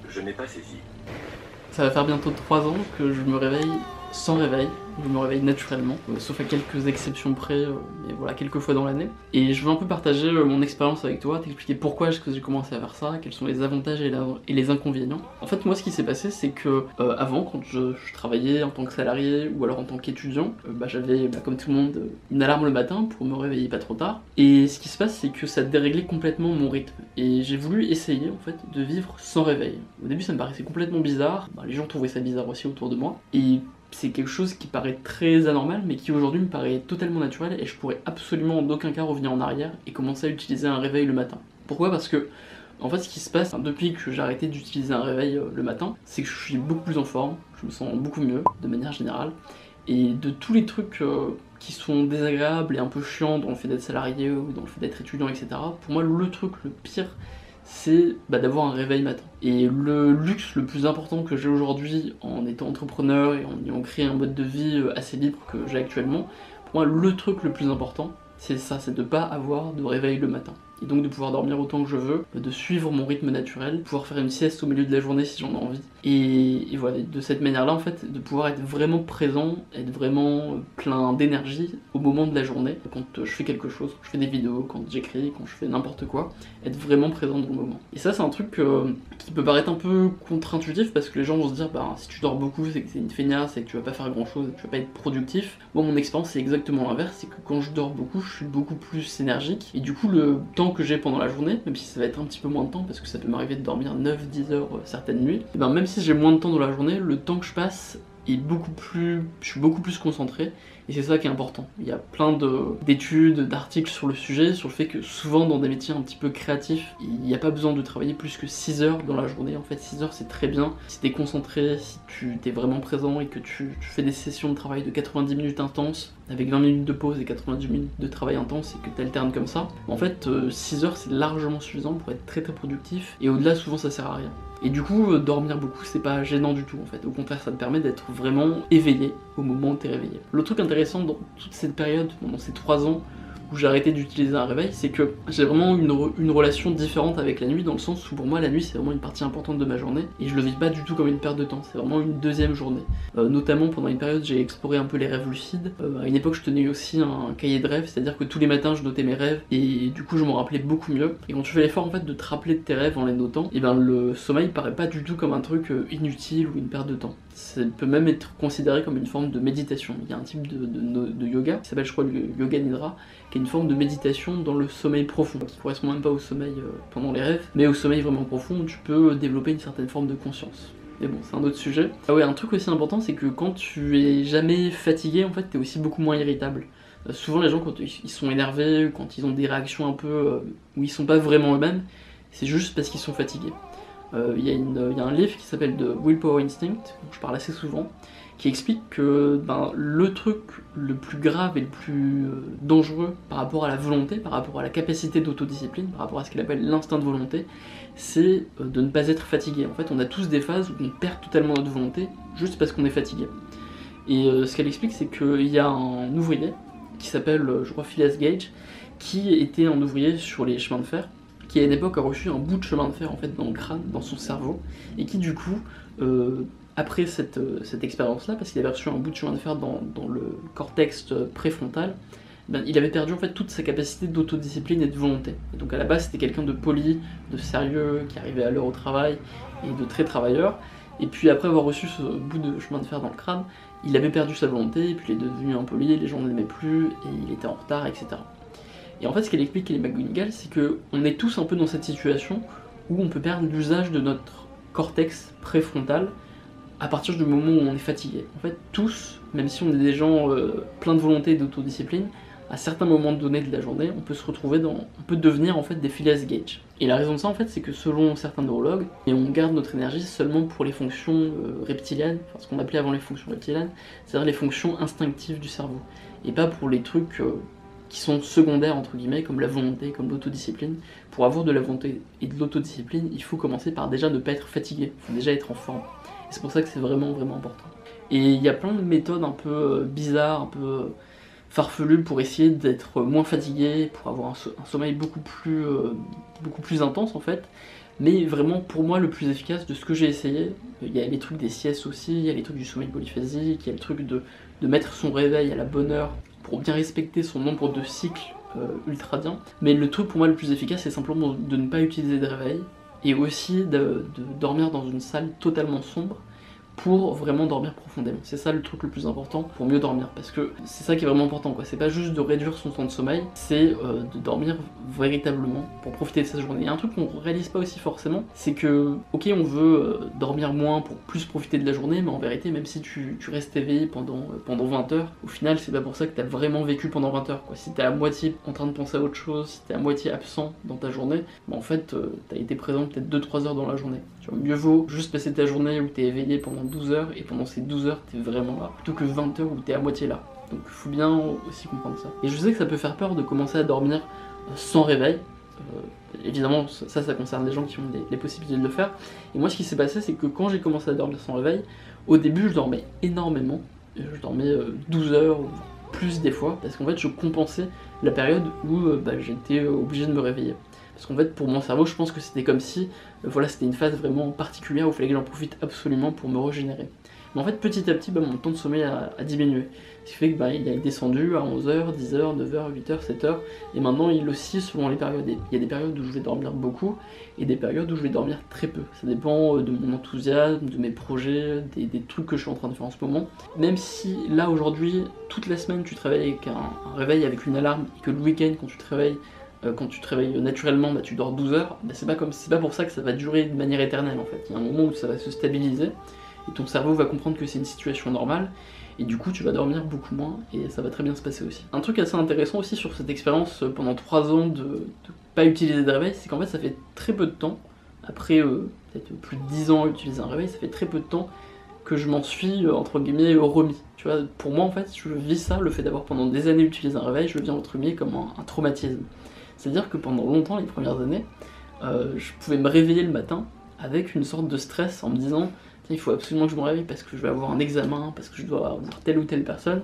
Je n'ai pas saisi. Ça va faire bientôt 3 ans que je me réveille sans réveil, je me réveille naturellement, sauf à quelques exceptions près, mais voilà, quelques fois dans l'année. Et je veux un peu partager mon expérience avec toi, t'expliquer pourquoi est-ce que j'ai commencé à faire ça, quels sont les avantages et les inconvénients. En fait, moi, ce qui s'est passé, c'est que avant, quand je travaillais en tant que salarié ou alors en tant qu'étudiant, j'avais, comme tout le monde, une alarme le matin pour me réveiller pas trop tard. Et ce qui se passe, c'est que ça déréglait complètement mon rythme. Et j'ai voulu essayer, en fait, de vivre sans réveil. Au début, ça me paraissait complètement bizarre, les gens trouvaient ça bizarre aussi autour de moi. Et c'est quelque chose qui paraît très anormal, mais qui aujourd'hui me paraît totalement naturel, et je pourrais absolument en aucun cas revenir en arrière et commencer à utiliser un réveil le matin. Pourquoi ? Parce que, en fait, ce qui se passe depuis que j'ai arrêté d'utiliser un réveil le matin, c'est que je suis beaucoup plus en forme, je me sens beaucoup mieux, de manière générale, et de tous les trucs qui sont désagréables et un peu chiants dans le fait d'être salarié ou dans le fait d'être étudiant, etc., pour moi, le truc le pire, c'est d'avoir un réveil matin. Et le luxe le plus important que j'ai aujourd'hui en étant entrepreneur et en ayant créé un mode de vie assez libre que j'ai actuellement, pour moi le truc le plus important, c'est ça, c'est de pas avoir de réveil le matin. Et donc de pouvoir dormir autant que je veux, de suivre mon rythme naturel, pouvoir faire une sieste au milieu de la journée si j'en ai envie. Et voilà, de cette manière-là, en fait, de pouvoir être vraiment présent, être vraiment plein d'énergie au moment de la journée, quand je fais quelque chose, quand je fais des vidéos, quand j'écris, quand je fais n'importe quoi, être vraiment présent dans le moment. Et ça, c'est un truc qui peut paraître un peu contre-intuitif, parce que les gens vont se dire, si tu dors beaucoup, c'est que c'est une feignasse, c'est que tu vas pas faire grand-chose, et que tu vas pas être productif. Moi, mon expérience, c'est exactement l'inverse, c'est que quand je dors beaucoup, je suis beaucoup plus énergique, et du coup, le temps que j'ai pendant la journée, même si ça va être un petit peu moins de temps, parce que ça peut m'arriver de dormir 9-10 heures certaines nuits, et même si j'ai moins de temps dans la journée, le temps que je passe est je suis beaucoup plus concentré, et c'est ça qui est important. Il y a plein d'études, d'articles sur le sujet, sur le fait que souvent dans des métiers un petit peu créatifs, il n'y a pas besoin de travailler plus que 6 heures dans la journée. En fait, 6 heures c'est très bien. Si t'es concentré, si tu t'es vraiment présent et que tu fais des sessions de travail de 90 minutes intenses, avec 20 minutes de pause et 90 minutes de travail intense et que tu alternes comme ça, en fait 6 heures c'est largement suffisant pour être très productif, et au-delà souvent ça sert à rien. Et du coup, dormir beaucoup, c'est pas gênant du tout en fait. Au contraire, ça te permet d'être vraiment éveillé au moment où t'es réveillé. Le truc intéressant dans toute cette période, pendant ces 3 ans où j'ai arrêté d'utiliser un réveil, c'est que j'ai vraiment une relation différente avec la nuit, dans le sens où pour moi la nuit c'est vraiment une partie importante de ma journée, et je le vis pas du tout comme une perte de temps, c'est vraiment une deuxième journée. Notamment pendant une période j'ai exploré un peu les rêves lucides, à une époque je tenais aussi un cahier de rêves, c'est à dire que tous les matins je notais mes rêves, et du coup je m'en rappelais beaucoup mieux. Et quand tu fais l'effort en fait de te rappeler de tes rêves en les notant, et le sommeil paraît pas du tout comme un truc inutile ou une perte de temps. Ça peut même être considéré comme une forme de méditation. Il y a un type de yoga qui s'appelle, je crois, le yoga nidra, qui est une forme de méditation dans le sommeil profond, qui correspond même pas au sommeil pendant les rêves, mais au sommeil vraiment profond où tu peux développer une certaine forme de conscience. Mais bon, c'est un autre sujet. Ah ouais, un truc aussi important, c'est que quand tu es jamais fatigué, en fait, t'es aussi beaucoup moins irritable. Souvent, les gens, quand ils sont énervés, quand ils ont des réactions un peu où ils sont pas vraiment eux-mêmes, c'est juste parce qu'ils sont fatigués. Il y a un livre qui s'appelle The Willpower Instinct, dont je parle assez souvent, qui explique que le truc le plus grave et le plus dangereux par rapport à la volonté, par rapport à la capacité d'autodiscipline, par rapport à ce qu'il appelle l'instinct de volonté, c'est de ne pas être fatigué. En fait, on a tous des phases où on perd totalement notre volonté juste parce qu'on est fatigué. Et ce qu'elle explique, c'est qu'il y a un ouvrier qui s'appelle, je crois, Phileas Gage, qui était un ouvrier sur les chemins de fer, qui à une époque a reçu un bout de chemin de fer en fait dans le crâne, dans son cerveau, et qui du coup, après cette expérience-là, parce qu'il avait reçu un bout de chemin de fer dans le cortex préfrontal, il avait perdu en fait toute sa capacité d'autodiscipline et de volonté. Et donc à la base c'était quelqu'un de poli, de sérieux, qui arrivait à l'heure au travail, et de très travailleur, et puis après avoir reçu ce bout de chemin de fer dans le crâne, il avait perdu sa volonté, et puis il est devenu impoli, les gens ne l'aimaient plus, et il était en retard, etc. Et en fait, ce qu'elle explique, Kelly McGonigal, c'est qu'on est tous un peu dans cette situation où on peut perdre l'usage de notre cortex préfrontal à partir du moment où on est fatigué. En fait, tous, même si on est des gens pleins de volonté et d'autodiscipline, à certains moments donnés de la journée, on peut se retrouver on peut devenir en fait des Phileas Gage. Et la raison de ça, en fait, c'est que selon certains neurologues, on garde notre énergie seulement pour les fonctions reptiliennes, enfin, ce qu'on appelait avant les fonctions reptiliennes, c'est-à-dire les fonctions instinctives du cerveau, et pas pour les trucs qui sont secondaires entre guillemets, comme la volonté, comme l'autodiscipline. Pour avoir de la volonté et de l'autodiscipline, il faut commencer par déjà ne pas être fatigué, il faut déjà être en forme. Et c'est pour ça que c'est vraiment important. Et il y a plein de méthodes un peu bizarres, un peu farfelues pour essayer d'être moins fatigué, pour avoir un sommeil beaucoup plus intense en fait. Mais vraiment pour moi le plus efficace de ce que j'ai essayé, il y a les trucs des siestes aussi, il y a les trucs du sommeil polyphasique, il y a le truc de mettre son réveil à la bonne heure pour bien respecter son nombre de cycles ultradiens. Mais le truc pour moi le plus efficace c'est simplement de ne pas utiliser de réveil et aussi de dormir dans une salle totalement sombre pour vraiment dormir profondément. C'est ça le truc le plus important pour mieux dormir, parce que c'est ça qui est vraiment important quoi. C'est pas juste de réduire son temps de sommeil, c'est de dormir véritablement pour profiter de sa journée. Il y a un truc qu'on réalise pas aussi forcément, c'est que ok on veut dormir moins pour plus profiter de la journée, mais en vérité même si tu restes éveillé pendant 20 heures, au final c'est pas pour ça que t'as vraiment vécu pendant 20 heures quoi. Si t'es à moitié en train de penser à autre chose, si t'es à moitié absent dans ta journée, bah en fait t'as été présent peut-être 2-3 heures dans la journée. Tu vois, mieux vaut juste passer ta journée où t'es éveillé pendant 12 heures et pendant ces 12 heures t'es vraiment là, plutôt que 20 heures où t'es à moitié là. Donc il faut bien aussi comprendre ça. Et je sais que ça peut faire peur de commencer à dormir sans réveil. Évidemment ça concerne les gens qui ont les possibilités de le faire. Et moi ce qui s'est passé c'est que quand j'ai commencé à dormir sans réveil, au début je dormais énormément. Je dormais 12 heures ou plus des fois, parce qu'en fait je compensais la période où j'étais obligé de me réveiller. Parce qu'en fait pour mon cerveau je pense que c'était comme si voilà, c'était une phase vraiment particulière où il fallait que j'en profite absolument pour me régénérer. Mais en fait petit à petit mon temps de sommeil a diminué. Ce qui fait que il a descendu à 11h, 10h, 9h, 8h, 7h, et maintenant il oscille selon les périodes. Il y a des périodes où je vais dormir beaucoup et des périodes où je vais dormir très peu. Ça dépend de mon enthousiasme, de mes projets, des trucs que je suis en train de faire en ce moment. Même si là aujourd'hui, toute la semaine tu travailles avec un réveil avec une alarme et que le week-end quand tu te réveilles naturellement, tu dors 12 heures, c'est pas pour ça que ça va durer de manière éternelle en fait. Il y a un moment où ça va se stabiliser et ton cerveau va comprendre que c'est une situation normale et du coup tu vas dormir beaucoup moins et ça va très bien se passer aussi. Un truc assez intéressant aussi sur cette expérience pendant 3 ans de pas utiliser de réveil, c'est qu'en fait ça fait très peu de temps, après peut-être plus de 10 ans à utiliser un réveil, ça fait très peu de temps que je m'en suis entre guillemets remis. Tu vois, pour moi en fait je vis ça, le fait d'avoir pendant des années utilisé un réveil, je le vis entre guillemets comme un traumatisme. C'est-à-dire que pendant longtemps, les premières années, je pouvais me réveiller le matin avec une sorte de stress en me disant il faut absolument que je me réveille parce que je vais avoir un examen, parce que je dois voir telle ou telle personne.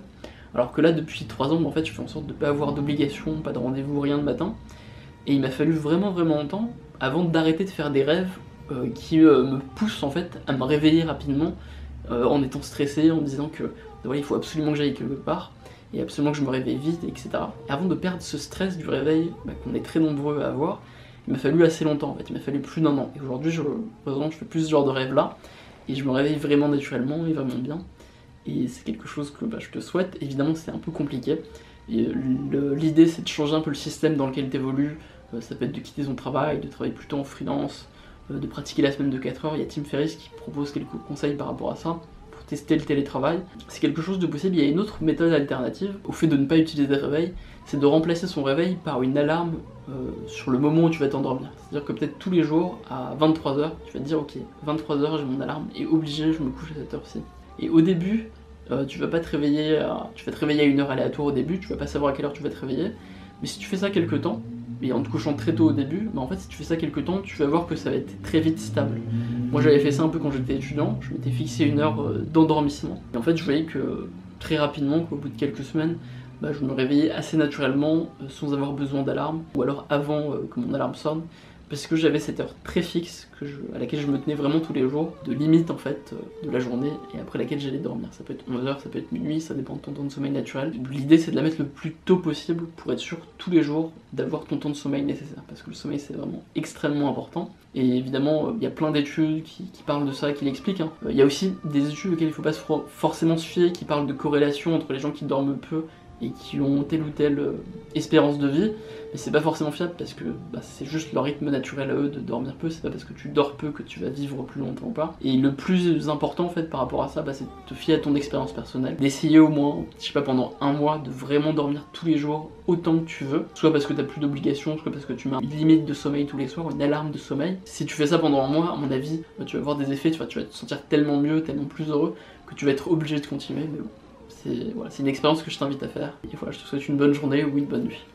Alors que là, depuis 3 ans, en fait, je fais en sorte de ne pas avoir d'obligation, pas de rendez-vous, rien le matin. Et il m'a fallu vraiment longtemps avant d'arrêter de faire des rêves qui me poussent en fait à me réveiller rapidement en étant stressé, en me disant que voilà, il faut absolument que j'aille quelque part et absolument que je me réveille vite, etc. Et avant de perdre ce stress du réveil qu'on est très nombreux à avoir, il m'a fallu assez longtemps en fait, il m'a fallu plus d'1 an. Et aujourd'hui, je fais plus ce genre de rêve là, et je me réveille vraiment naturellement et vraiment bien. Et c'est quelque chose que je te souhaite. Évidemment, c'est un peu compliqué. L'idée, c'est de changer un peu le système dans lequel tu évolues. Ça peut être de quitter son travail, de travailler plutôt en freelance, de pratiquer la semaine de 4 heures. Il y a Tim Ferriss qui propose quelques conseils par rapport à ça, pour tester le télétravail. C'est quelque chose de possible. Il y a une autre méthode alternative au fait de ne pas utiliser de réveil, c'est de remplacer son réveil par une alarme sur le moment où tu vas t'endormir. C'est-à-dire que peut-être tous les jours, à 23h, tu vas te dire ok, 23h j'ai mon alarme, et obligé, je me couche à cette heure-ci. Et au début, tu vas te réveiller à une heure aléatoire au début, tu vas pas savoir à quelle heure tu vas te réveiller, mais si tu fais ça quelques temps, et en te couchant très tôt au début, en fait si tu fais ça quelques temps, tu vas voir que ça va être très vite stable. Moi j'avais fait ça un peu quand j'étais étudiant, je m'étais fixé une heure d'endormissement, et en fait je voyais que très rapidement, qu'au bout de quelques semaines, je me réveillais assez naturellement, sans avoir besoin d'alarme, ou alors avant que mon alarme sonne, parce que j'avais cette heure très fixe à laquelle je me tenais vraiment tous les jours, de limite en fait de la journée, et après laquelle j'allais dormir. Ça peut être 11h, ça peut être minuit, ça dépend de ton temps de sommeil naturel. L'idée c'est de la mettre le plus tôt possible pour être sûr tous les jours d'avoir ton temps de sommeil nécessaire, parce que le sommeil c'est vraiment extrêmement important. Et évidemment il y a plein d'études qui parlent de ça, qui l'expliquent. Il y a aussi des études auxquelles il ne faut pas forcément se fier, qui parlent de corrélation entre les gens qui dorment peu et qui ont telle ou telle espérance de vie, mais c'est pas forcément fiable parce que c'est juste leur rythme naturel à eux de dormir peu, c'est pas parce que tu dors peu que tu vas vivre plus longtemps ou pas. Et le plus important en fait par rapport à ça, c'est de te fier à ton expérience personnelle, d'essayer au moins, je sais pas, pendant 1 mois, de vraiment dormir tous les jours autant que tu veux, soit parce que t'as plus d'obligations, soit parce que tu mets une limite de sommeil tous les soirs, une alarme de sommeil. Si tu fais ça pendant 1 mois, à mon avis, tu vas avoir des effets, tu vas te sentir tellement mieux, tellement plus heureux, que tu vas être obligé de continuer, mais bon. C'est une expérience que je t'invite à faire. Et voilà, je te souhaite une bonne journée ou une bonne nuit.